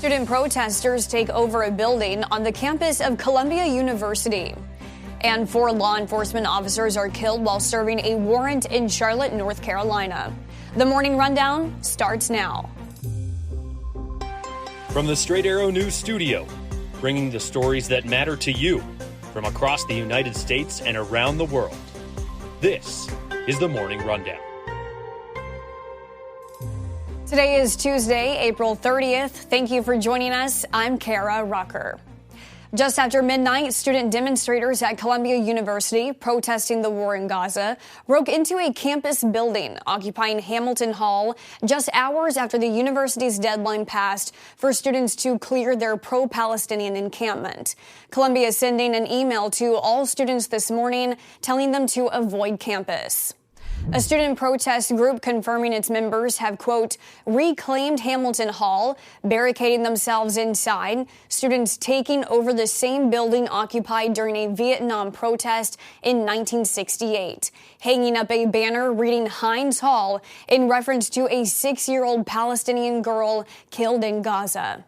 Student protesters take over a building on the campus of Columbia University. And 4 law enforcement officers are killed while serving a warrant in Charlotte, North Carolina. The Morning Rundown starts now. From the Straight Arrow News Studio, bringing the stories that matter to you from across the United States and around the world. This is the Morning Rundown. Today is Tuesday, April 30th. Thank you for joining us. I'm Kara Rucker. Just after midnight, student demonstrators at Columbia University protesting the war in Gaza broke into a campus building occupying Hamilton Hall just hours after the university's deadline passed for students to clear their pro-Palestinian encampment. Columbia is sending an email to all students this morning telling them to avoid campus. A student protest group confirming its members have, quote, reclaimed Hamilton Hall, barricading themselves inside, students taking over the same building occupied during a Vietnam protest in 1968, hanging up a banner reading Heinz Hall in reference to a 6-year-old Palestinian girl killed in Gaza.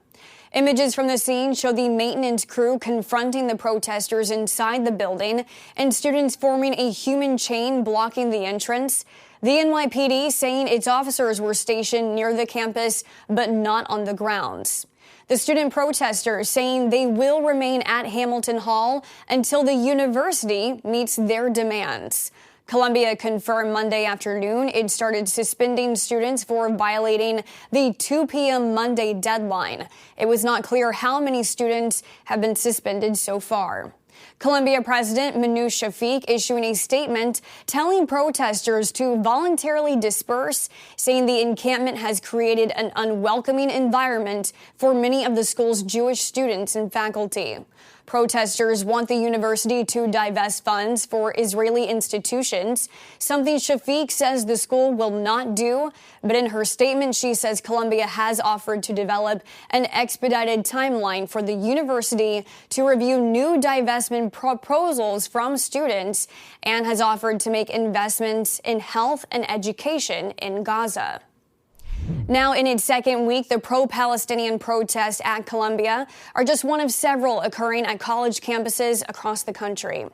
Images from the scene show the maintenance crew confronting the protesters inside the building and students forming a human chain blocking the entrance. The NYPD saying its officers were stationed near the campus but not on the grounds. The student protesters saying they will remain at Hamilton Hall until the university meets their demands. Columbia confirmed Monday afternoon it started suspending students for violating the 2 p.m. Monday deadline. It was not clear how many students have been suspended so far. Columbia President Manoush Shafiq issuing a statement telling protesters to voluntarily disperse, saying the encampment has created an unwelcoming environment for many of the school's Jewish students and faculty. Protesters want the university to divest funds for Israeli institutions, something Shafiq says the school will not do. But in her statement, she says Columbia has offered to develop an expedited timeline for the university to review new divestment proposals from students and has offered to make investments in health and education in Gaza. Now, in its second week, the pro-Palestinian protests at Columbia are just one of several occurring at college campuses across the country.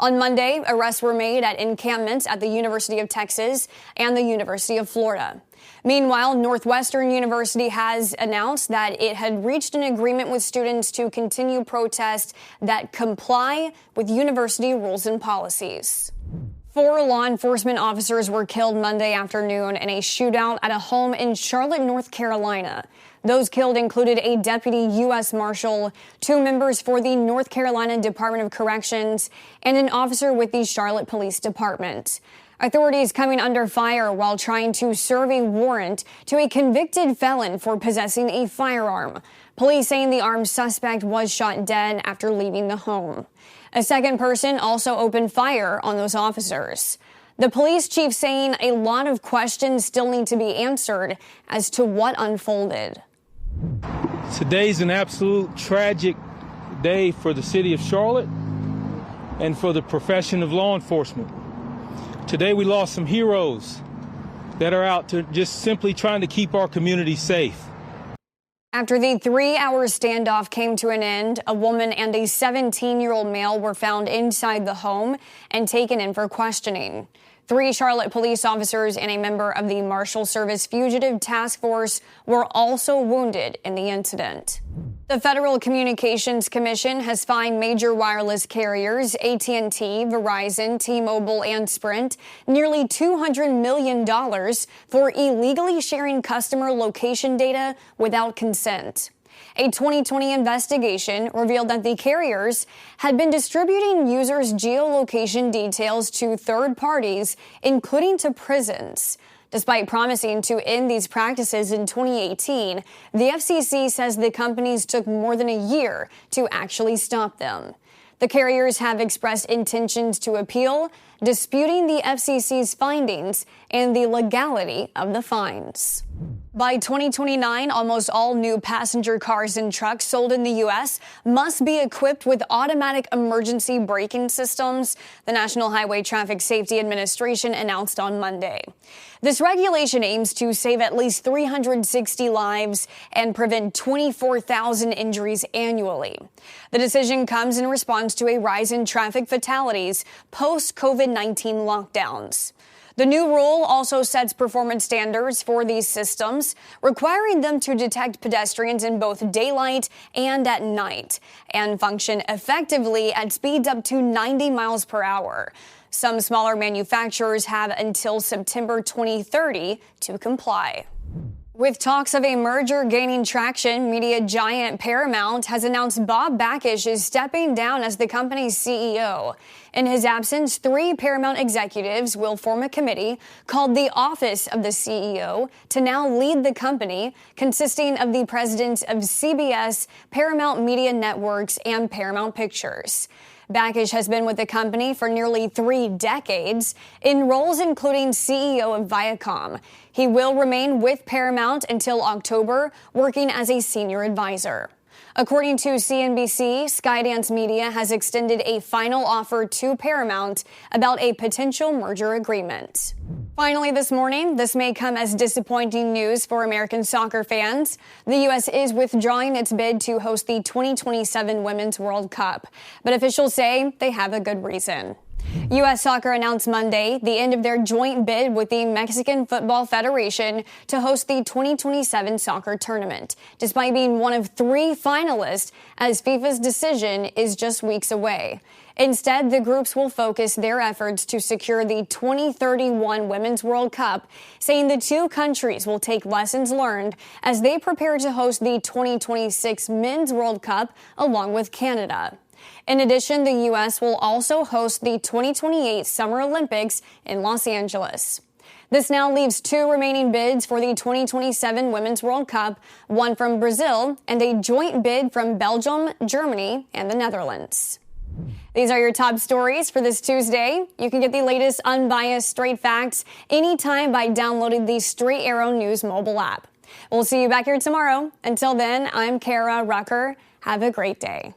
On Monday, arrests were made at encampments at the University of Texas and the University of Florida. Meanwhile, Northwestern University has announced that it had reached an agreement with students to continue protests that comply with university rules and policies. 4 law enforcement officers were killed Monday afternoon in a shootout at a home in Charlotte, North Carolina. Those killed included a deputy U.S. Marshal, 2 members for the North Carolina Department of Corrections, and an officer with the Charlotte Police Department. Authorities coming under fire while trying to serve a warrant to a convicted felon for possessing a firearm. Police saying the armed suspect was shot dead after leaving the home. A second person also opened fire on those officers. The police chief saying a lot of questions still need to be answered as to what unfolded. Today's an absolute tragic day for the city of Charlotte and for the profession of law enforcement. Today we lost some heroes that are out to just simply trying to keep our community safe. After the 3-hour standoff came to an end, a woman and a 17-year-old male were found inside the home and taken in for questioning. 3 Charlotte police officers and a member of the Marshal Service Fugitive Task Force were also wounded in the incident. The Federal Communications Commission has fined major wireless carriers AT&T, Verizon, T-Mobile, and Sprint nearly $200 million for illegally sharing customer location data without consent. A 2020 investigation revealed that the carriers had been distributing users' geolocation details to third parties, including to prisons. Despite promising to end these practices in 2018, the FCC says the companies took more than a year to actually stop them. The carriers have expressed intentions to appeal, disputing the FCC's findings and the legality of the fines. By 2029, almost all new passenger cars and trucks sold in the U.S. must be equipped with automatic emergency braking systems, the National Highway Traffic Safety Administration announced on Monday. This regulation aims to save at least 360 lives and prevent 24,000 injuries annually. The decision comes in response to a rise in traffic fatalities post-COVID-19 lockdowns. The new rule also sets performance standards for these systems, requiring them to detect pedestrians in both daylight and at night, and function effectively at speeds up to 90 miles per hour. Some smaller manufacturers have until September 2030 to comply. With talks of a merger gaining traction, media giant Paramount has announced Bob Bakish is stepping down as the company's CEO. In his absence, 3 Paramount executives will form a committee called the Office of the CEO to now lead the company, consisting of the presidents of CBS, Paramount Media Networks, and Paramount Pictures. Bakish has been with the company for nearly 3 decades, in roles including CEO of Viacom. He will remain with Paramount until October, working as a senior advisor. According to CNBC, Skydance Media has extended a final offer to Paramount about a potential merger agreement. Finally this morning, this may come as disappointing news for American soccer fans. The U.S. is withdrawing its bid to host the 2027 Women's World Cup, but officials say they have a good reason. U.S. Soccer announced Monday the end of their joint bid with the Mexican Football Federation to host the 2027 soccer tournament, despite being one of 3 finalists, as FIFA's decision is just weeks away. Instead, the groups will focus their efforts to secure the 2031 Women's World Cup, saying the 2 countries will take lessons learned as they prepare to host the 2026 Men's World Cup along with Canada. In addition, the U.S. will also host the 2028 Summer Olympics in Los Angeles. This now leaves 2 remaining bids for the 2027 Women's World Cup, one from Brazil and a joint bid from Belgium, Germany, and the Netherlands. These are your top stories for this Tuesday. You can get the latest unbiased straight facts anytime by downloading the Straight Arrow News mobile app. We'll see you back here tomorrow. Until then, I'm Kara Rucker. Have a great day.